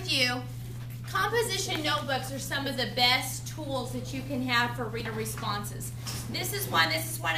with you, composition notebooks are some of the best tools that you can have for reader responses. This is one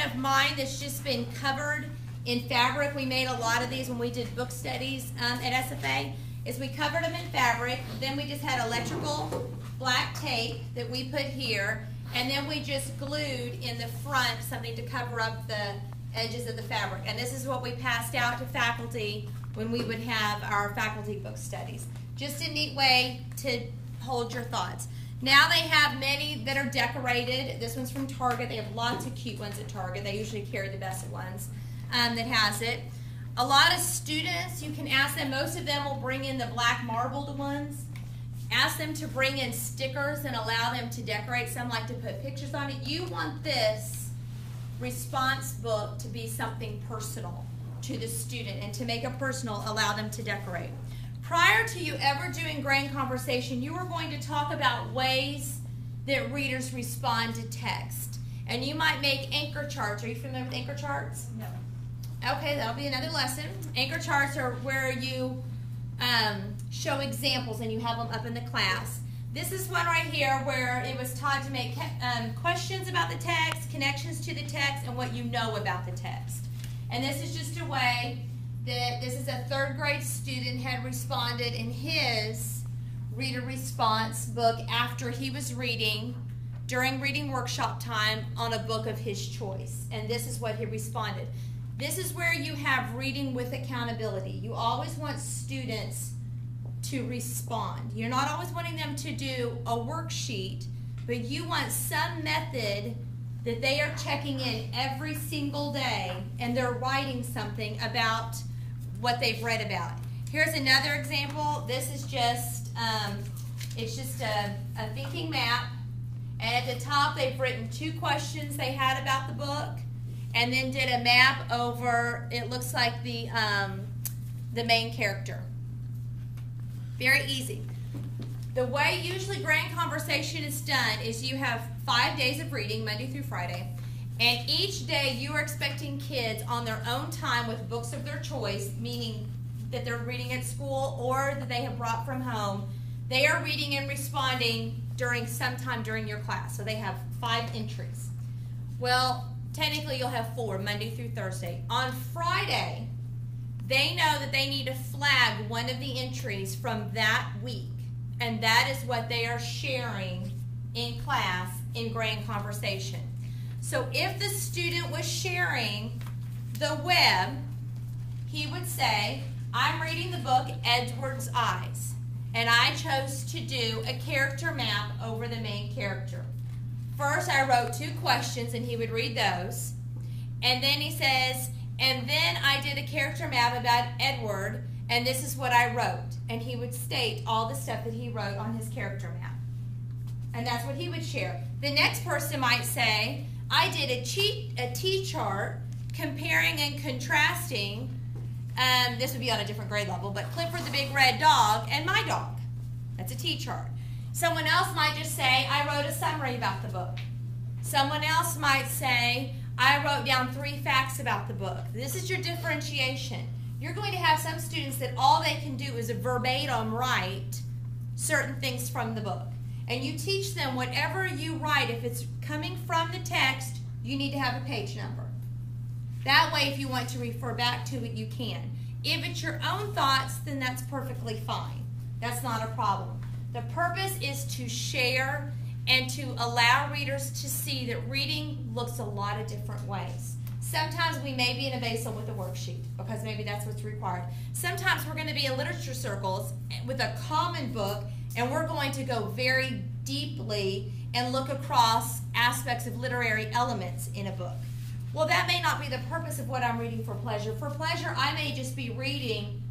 of mine that's just been covered in fabric. We made a lot of these when we did book studies at SFA. We covered them in fabric, then we just had electrical black tape that we put here, and then we just glued in the front something to cover up the edges of the fabric. And this is what we passed out to faculty when we would have our faculty book studies. Just a neat way to hold your thoughts. Now they have many that are decorated. This one's from Target. They have lots of cute ones at Target. They usually carry the best ones that has it. A lot of students, you can ask them, most of them will bring in the black marbled ones. Ask them to bring in stickers and allow them to decorate. Some like to put pictures on it. You want this response book to be something personal to the student, and to make it personal, allow them to decorate. Prior to you ever doing Grand Conversation, you are going to talk about ways that readers respond to text. And you might make anchor charts. Are you familiar with anchor charts? No. Okay, that'll be another lesson. Anchor charts are where you show examples and you have them up in the class. This is one right here where it was taught to make questions about the text, connections to the text, and what you know about the text. And this is just a way that this is a third grade student had responded in his reader response book after he was reading during reading workshop time on a book of his choice. And this is what he responded. This is where you have reading with accountability. You always want students to respond. You're not always wanting them to do a worksheet, but you want some method that they are checking in every single day and they're writing something about what they've read about. Here's another example. This is just, it's just a thinking map. And at the top they've written 2 questions they had about the book, and then did a map over, it looks like the main character. Very easy. The way usually Grand Conversation is done is you have 5 days of reading, Monday through Friday, and each day you are expecting kids on their own time with books of their choice, meaning that they're reading at school or that they have brought from home. They are reading and responding during sometime during your class. So they have 5 entries. Well, technically you'll have 4, Monday through Thursday. On Friday, they know that they need to flag one of the entries from that week. And that is what they are sharing in class in Grand Conversation. So if the student was sharing the web, he would say, I'm reading the book Edward's Eyes, and I chose to do a character map over the main character. First, I wrote 2 questions, and he would read those. And then he says, and then I did a character map about Edward, and this is what I wrote. And he would state all the stuff that he wrote on his character map. And that's what he would share. The next person might say, I did a T-chart comparing and contrasting, this would be on a different grade level, but Clifford the Big Red Dog and my dog. That's a T-chart. Someone else might just say, I wrote a summary about the book. Someone else might say, I wrote down 3 facts about the book. This is your differentiation. You're going to have some students that all they can do is verbatim write certain things from the book. And you teach them whatever you write, if it's coming from the text, you need to have a page number. That way, if you want to refer back to it, you can. If it's your own thoughts, then that's perfectly fine. That's not a problem. The purpose is to share and to allow readers to see that reading looks a lot of different ways. Sometimes we may be in a basal with a worksheet because maybe that's what's required. Sometimes we're going to be in literature circles with a common book, and we're going to go very deeply and look across aspects of literary elements in a book. Well, that may not be the purpose of what I'm reading for pleasure. For pleasure, I may just be reading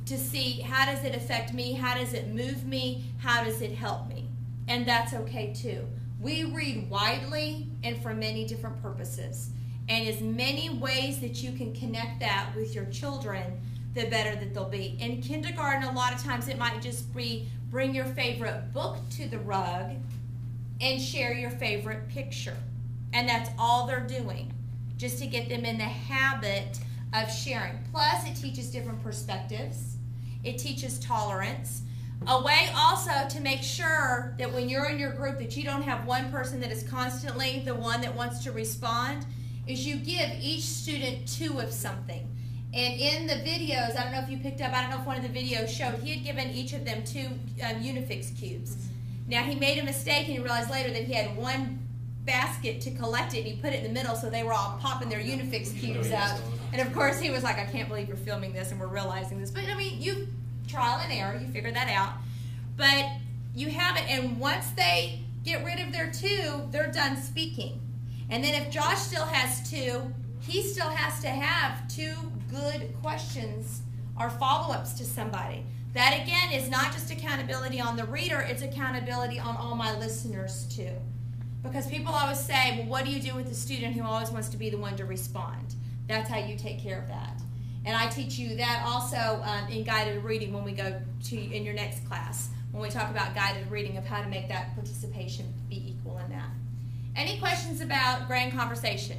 to see how does it affect me, how does it move me, how does it help me. And that's okay too. We read widely and for many different purposes. And as many ways that you can connect that with your children, the better that they'll be. In kindergarten, a lot of times it might just be bring your favorite book to the rug and share your favorite picture. And that's all they're doing, just to get them in the habit of sharing. Plus, it teaches different perspectives. It teaches tolerance. A way also to make sure that when you're in your group that you don't have one person that is constantly the one that wants to respond is you give each student 2 of something. And in the videos, I don't know if you picked up, I don't know if one of the videos showed, he had given each of them 2 Unifix cubes. Now he made a mistake and he realized later that he had one basket to collect it and he put it in the middle so they were all popping their Unifix cubes out. And of course he was like, I can't believe you're filming this and we're realizing this. But I mean, you trial and error, you figure that out. But you have it, and once they get rid of their 2, they're done speaking. And then if Josh still has 2, he still has to have 2 good questions or follow-ups to somebody. That again is not just accountability on the reader, it's accountability on all my listeners too. Because people always say, well, what do you do with the student who always wants to be the one to respond? That's how you take care of that. And I teach you that also in guided reading when we go to in your next class, when we talk about guided reading of how to make that participation be equal in that. Any questions about grand conversation?